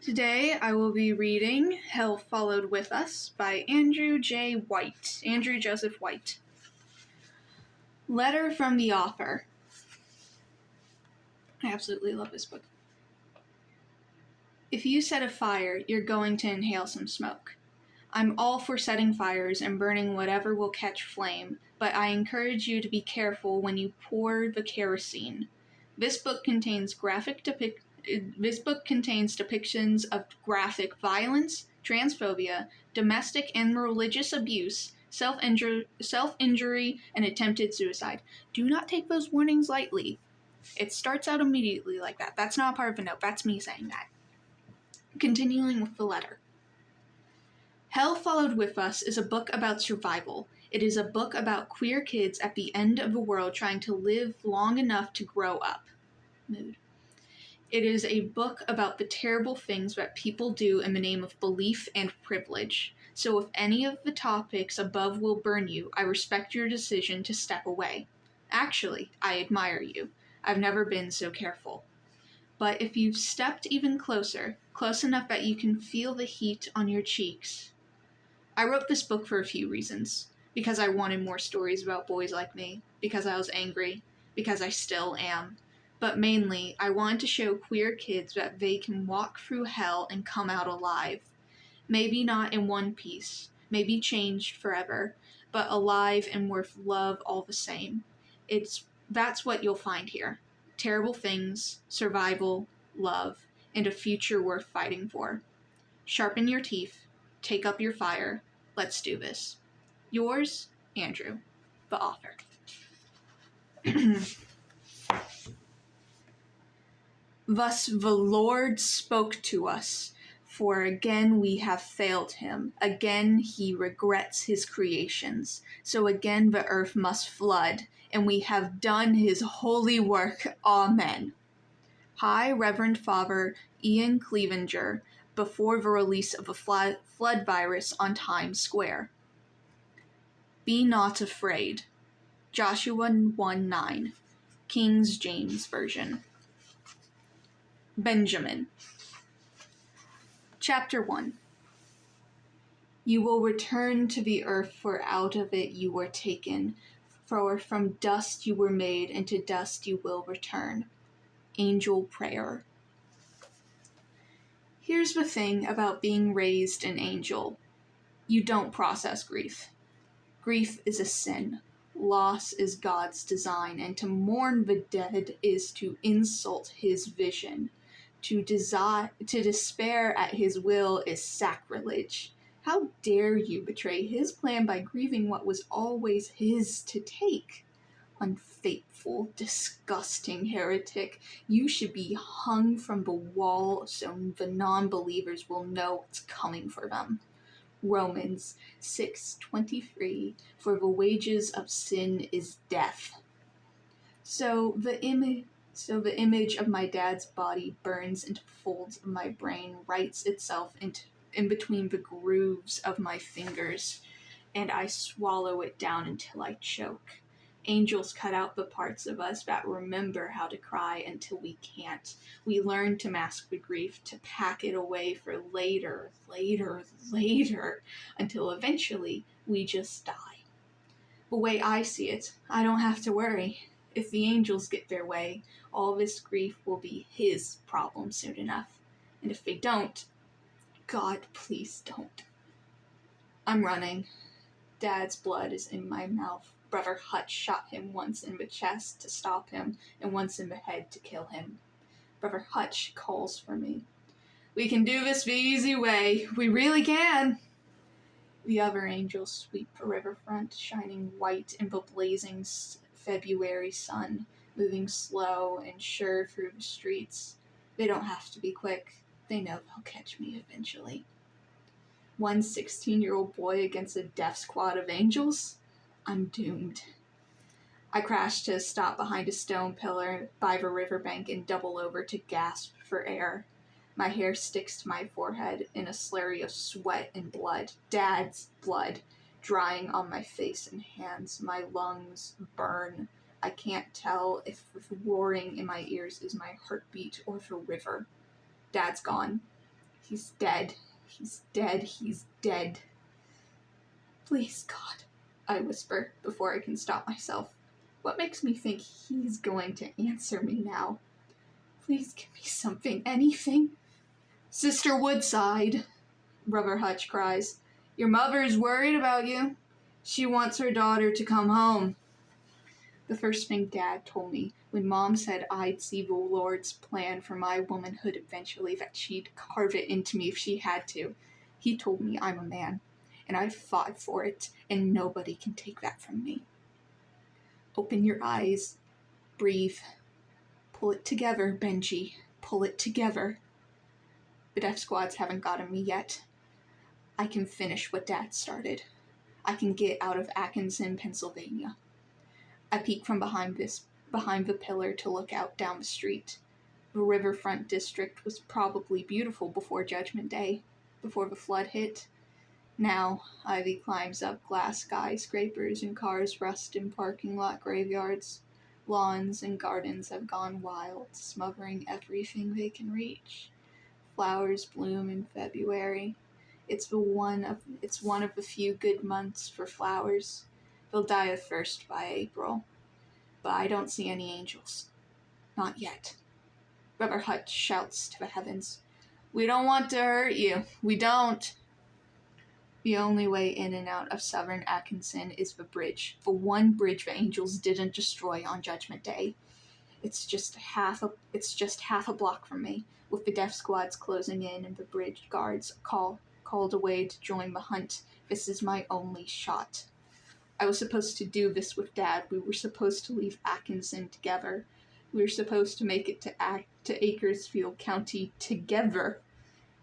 Today I will be reading Hell Followed With Us by Andrew Joseph White. Letter from the Author. I absolutely love this book. If you set a fire, you're going to inhale some smoke. I'm all for setting fires and burning whatever will catch flame, but I encourage you to be careful when you pour the kerosene. This book contains depictions of graphic violence, transphobia, domestic and religious abuse, self-injury, and attempted suicide. Do not take those warnings lightly. It starts out immediately like that. That's not part of a note. That's me saying that. Continuing with the letter. Hell Followed With Us is a book about survival. It is a book about queer kids at the end of the world trying to live long enough to grow up. Mood. It is a book about the terrible things that people do in the name of belief and privilege. So if any of the topics above will burn you, I respect your decision to step away. Actually, I admire you. I've never been so careful. But if you've stepped even closer, close enough that you can feel the heat on your cheeks. I wrote this book for a few reasons. Because I wanted more stories about boys like me. Because I was angry. Because I still am. But mainly, I wanted to show queer kids that they can walk through hell and come out alive. Maybe not in one piece, maybe changed forever, but alive and worth love all the same. That's what you'll find here. Terrible things, survival, love, and a future worth fighting for. Sharpen your teeth, take up your fire, let's do this. Yours, Andrew, the author. Thus the Lord spoke to us, for again we have failed him. Again he regrets his creations. So again the earth must flood, and we have done his holy work. Amen. High Reverend Father Ian Clevenger, before the release of the flood virus on Times Square. Be not afraid. Joshua 1:9, King James Version. Benjamin. Chapter 1. You will return to the earth, for out of it you were taken, for from dust you were made, and to dust you will return. Angel Prayer. Here's the thing about being raised an angel. You don't process grief. Grief is a sin. Loss is God's design, and to mourn the dead is to insult his vision. To despair at his will is sacrilege. How dare you betray his plan by grieving what was always his to take? Unfaithful, disgusting heretic, you should be hung from the wall so the non-believers will know what's coming for them. Romans 6:23, for the wages of sin is death. So the image of my dad's body burns into folds of my brain, writes itself in between the grooves of my fingers, and I swallow it down until I choke. Angels cut out the parts of us that remember how to cry until we can't. We learn to mask the grief, to pack it away for later, until eventually we just die. The way I see it, I don't have to worry. If the angels get their way, all this grief will be his problem soon enough. And if they don't, God, please don't. I'm running. Dad's blood is in my mouth. Brother Hutch shot him once in the chest to stop him, and once in the head to kill him. Brother Hutch calls for me. We can do this the easy way. We really can. The other angels sweep the riverfront, shining white in the blazing February sun, moving slow and sure through the streets. They don't have to be quick. They know they'll catch me eventually. One 16-year-old boy against a death squad of angels? I'm doomed. I crash to a stop behind a stone pillar by the riverbank and double over to gasp for air. My hair sticks to my forehead in a slurry of sweat and blood. Dad's blood, drying on my face and hands. My lungs burn. I can't tell if the roaring in my ears is my heartbeat or the river. Dad's gone. He's dead. He's dead. He's dead. Please, God, I whisper before I can stop myself. What makes me think he's going to answer me now? Please give me something, anything. Sister Woodside, Brother Hutch cries. Your mother's worried about you. She wants her daughter to come home. The first thing Dad told me when Mom said I'd see the Lord's plan for my womanhood eventually, that she'd carve it into me if she had to. He told me I'm a man, and I fought for it, and nobody can take that from me. Open your eyes. Breathe. Pull it together, Benji. Pull it together. The death squads haven't gotten me yet. I can finish what Dad started. I can get out of Atkinson, Pennsylvania. I peek from behind the pillar to look out down the street. The riverfront district was probably beautiful before Judgment Day, before the flood hit. Now, ivy climbs up glass skyscrapers and cars rust in parking lot graveyards. Lawns and gardens have gone wild, smothering everything they can reach. Flowers bloom in February. It's one of the few good months for flowers. They'll die of thirst by April. But I don't see any angels. Not yet. Brother Hutch shouts to the heavens. We don't want to hurt you. We don't. The only way in and out of southern Atkinson is the bridge. The one bridge the angels didn't destroy on Judgment Day. It's just half a block from me, with the death squads closing in and the bridge guards called away to join the hunt. This is my only shot. I was supposed to do this with Dad. We were supposed to leave Atkinson together. We were supposed to make it to Acresfield County together.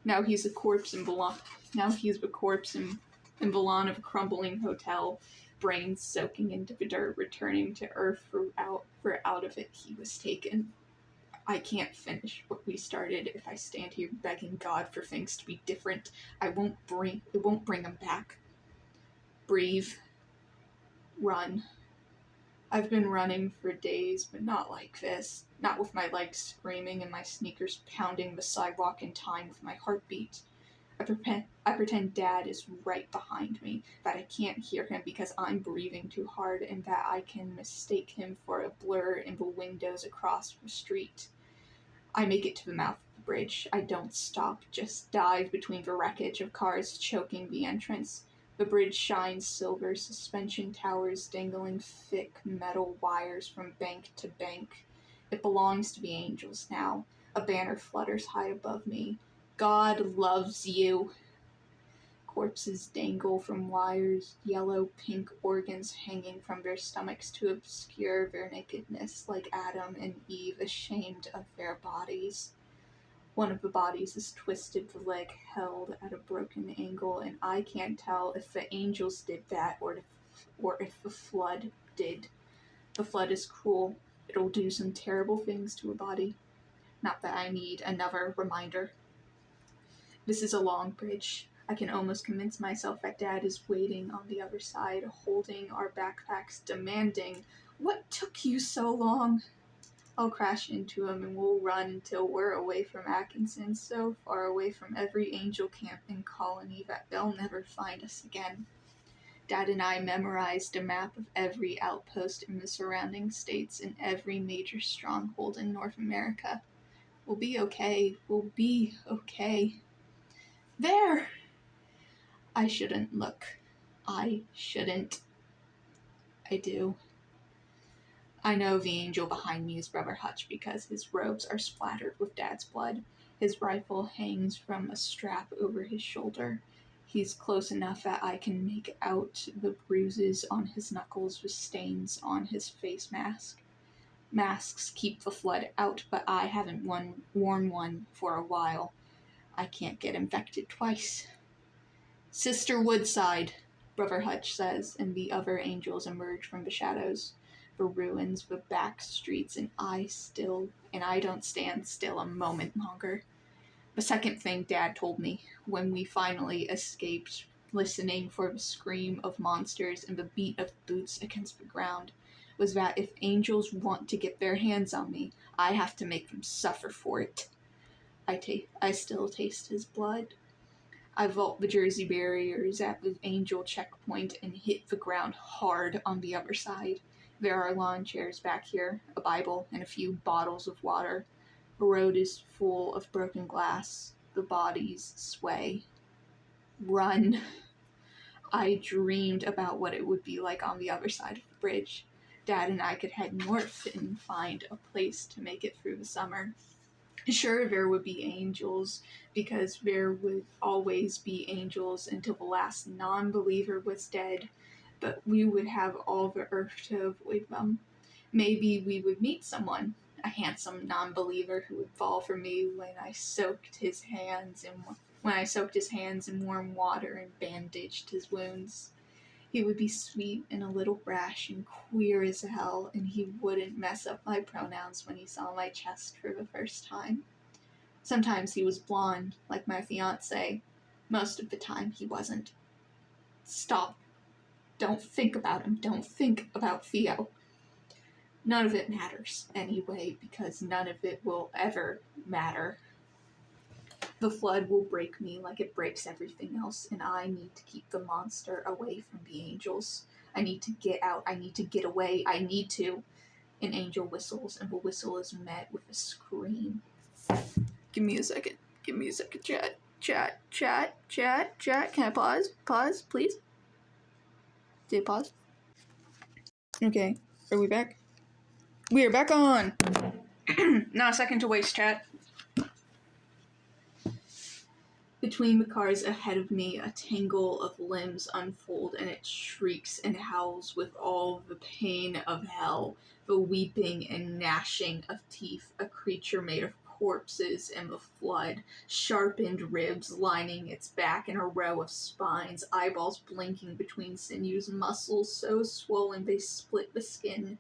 Now he's a corpse in Boulogne. Now he's the corpse in Boulogne of a crumbling hotel, brains soaking into the dirt, returning to Earth for out of it he was taken. I can't finish what we started if I stand here begging God for things to be different. It won't bring him back. Breathe. Run. I've been running for days, but not like this. Not with my legs screaming and my sneakers pounding the sidewalk in time with my heartbeat. I pretend Dad is right behind me, that I can't hear him because I'm breathing too hard, and that I can mistake him for a blur in the windows across the street. I make it to the mouth of the bridge. I don't stop, just dive between the wreckage of cars choking the entrance. The bridge shines silver, suspension towers dangling thick metal wires from bank to bank. It belongs to the angels now. A banner flutters high above me. God loves you. Corpses dangle from wires, yellow-pink organs hanging from their stomachs to obscure their nakedness, like Adam and Eve ashamed of their bodies. One of the bodies is twisted, the leg held at a broken angle, and I can't tell if the angels did that or if the flood did. The flood is cruel. It'll do some terrible things to a body. Not that I need another reminder. This is a long bridge. I can almost convince myself that Dad is waiting on the other side, holding our backpacks, demanding, "What took you so long?" I'll crash into him and we'll run until we're away from Atkinson, so far away from every angel camp and colony that they'll never find us again. Dad and I memorized a map of every outpost in the surrounding states and every major stronghold in North America. We'll be okay. We'll be okay. There! I shouldn't look. I shouldn't. I do. I know the angel behind me is Brother Hutch because his robes are splattered with Dad's blood. His rifle hangs from a strap over his shoulder. He's close enough that I can make out the bruises on his knuckles with stains on his face mask. Masks keep the flood out, but I haven't worn one for a while. I can't get infected twice. Sister Woodside, Brother Hutch says, and the other angels emerge from the shadows. The ruins, the back streets, and I don't stand still a moment longer. The second thing Dad told me, when we finally escaped, listening for the scream of monsters and the beat of boots against the ground, was that if angels want to get their hands on me, I have to make them suffer for it. I still taste his blood. I vault the Jersey barriers at the Angel checkpoint and hit the ground hard on the other side. There are lawn chairs back here, a Bible, and a few bottles of water. The road is full of broken glass. The bodies sway. Run. I dreamed about what it would be like on the other side of the bridge. Dad and I could head north and find a place to make it through the summer. Sure, there would be angels, because there would always be angels until the last non-believer was dead, but we would have all the earth to avoid them. Maybe we would meet someone, a handsome non-believer who would fall for me when I soaked his hands in warm water and bandaged his wounds. He would be sweet and a little brash and queer as hell, and he wouldn't mess up my pronouns when he saw my chest for the first time. Sometimes he was blonde, like my fiancé. Most of the time he wasn't. Stop. Don't think about him. Don't think about Theo. None of it matters anyway, because none of it will ever matter. The flood will break me like it breaks everything else, and I need to keep the monster away from the angels. I need to get out. I need to get away. I need to. An angel whistles, and the whistle is met with a scream. Give me a second. Chat. Can I pause? Pause, please. Did I pause? Okay. Are we back? We are back on. Not a second to waste, chat. Between the cars ahead of me, a tangle of limbs unfold, and it shrieks and howls with all the pain of hell, the weeping and gnashing of teeth, a creature made of corpses and the flood, sharpened ribs lining its back in a row of spines, eyeballs blinking between sinews, muscles so swollen they split the skin,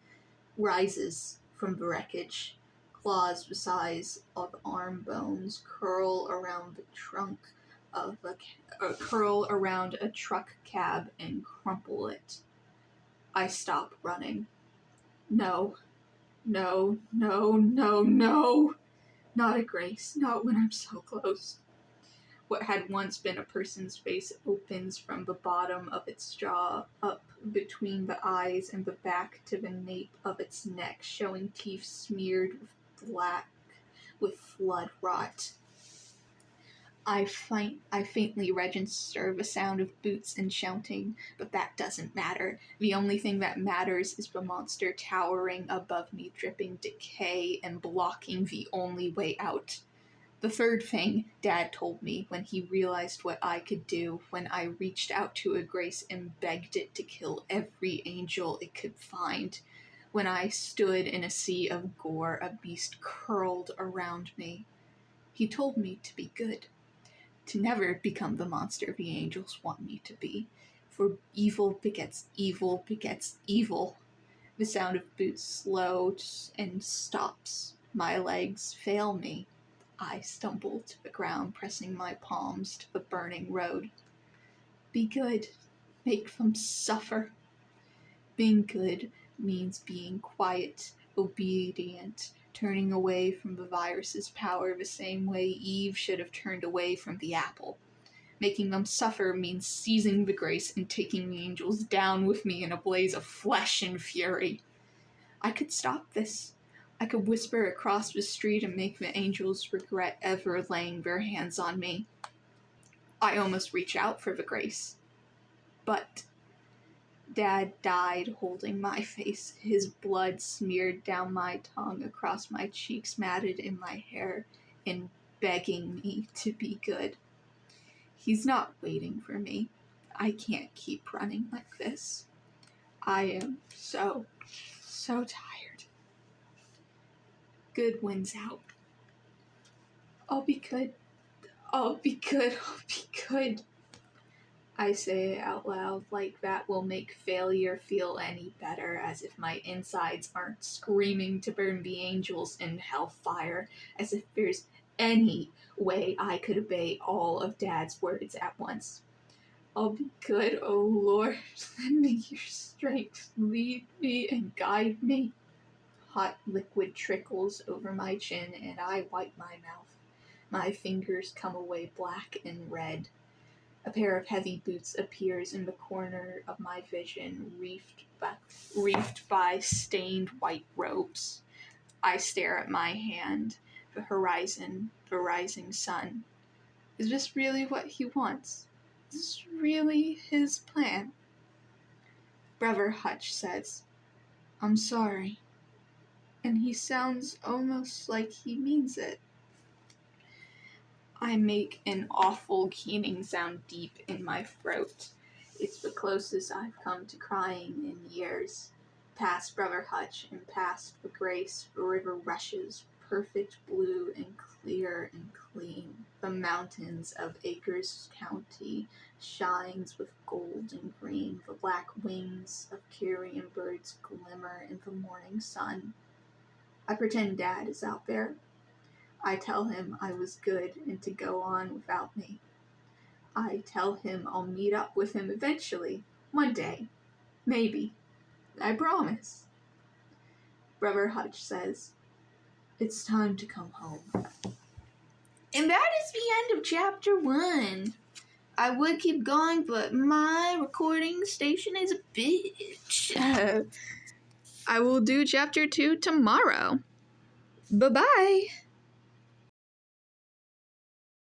rises from the wreckage. Claws the size of arm bones curl around the trunk of curl around a truck cab and crumple it. I stop running. No. Not at Grace. Not when I'm so close. What had once been a person's face opens from the bottom of its jaw up between the eyes and the back to the nape of its neck, showing teeth smeared with black with flood rot. I faintly register the sound of boots and shouting, but that doesn't matter. The only thing that matters is the monster towering above me, dripping decay and blocking the only way out. The third thing Dad told me when he realized what I could do, when I reached out to a Grace and begged it to kill every angel it could find. When I stood in a sea of gore, a beast curled around me. He told me to be good, to never become the monster the angels want me to be, for evil begets evil begets evil. The sound of boots slows and stops. My legs fail me. I stumble to the ground, pressing my palms to the burning road. Be good. Make them suffer. Being good means being quiet, obedient, turning away from the virus's power the same way Eve should have turned away from the apple. Making them suffer means seizing the Grace and taking the angels down with me in a blaze of flesh and fury. I could stop this. I could whisper across the street and make the angels regret ever laying their hands on me. I almost reach out for the Grace. But Dad died holding my face, his blood smeared down my tongue, across my cheeks, matted in my hair, and begging me to be good. He's not waiting for me. I can't keep running like this. I am so tired. Good wins out. I'll be good. I say it out loud, like that will make failure feel any better, as if my insides aren't screaming to burn the angels in hellfire, as if there's any way I could obey all of Dad's words at once. I'll be good, oh Lord. Lend me your strength. Lead me and guide me. Hot liquid trickles over my chin, and I wipe my mouth. My fingers come away black and red. A pair of heavy boots appears in the corner of my vision, reefed by stained white robes. I stare at my hand, the horizon, the rising sun. Is this really what he wants? Is this really his plan? Brother Hutch says, "I'm sorry." And he sounds almost like he means it. I make an awful keening sound deep in my throat. It's the closest I've come to crying in years. Past Brother Hutch and past the grace, the river rushes, perfect blue and clear and clean. The mountains of Acres County shines with gold and green. The black wings of carrion birds glimmer in the morning sun. I pretend Dad is out there. I tell him I was good and to go on without me. I tell him I'll meet up with him eventually, one day. Maybe. I promise. Brother Hutch says, "It's time to come home." And that is the end of chapter 1. I would keep going, but my recording station is a bitch. I will do chapter 2 tomorrow. Bye-bye.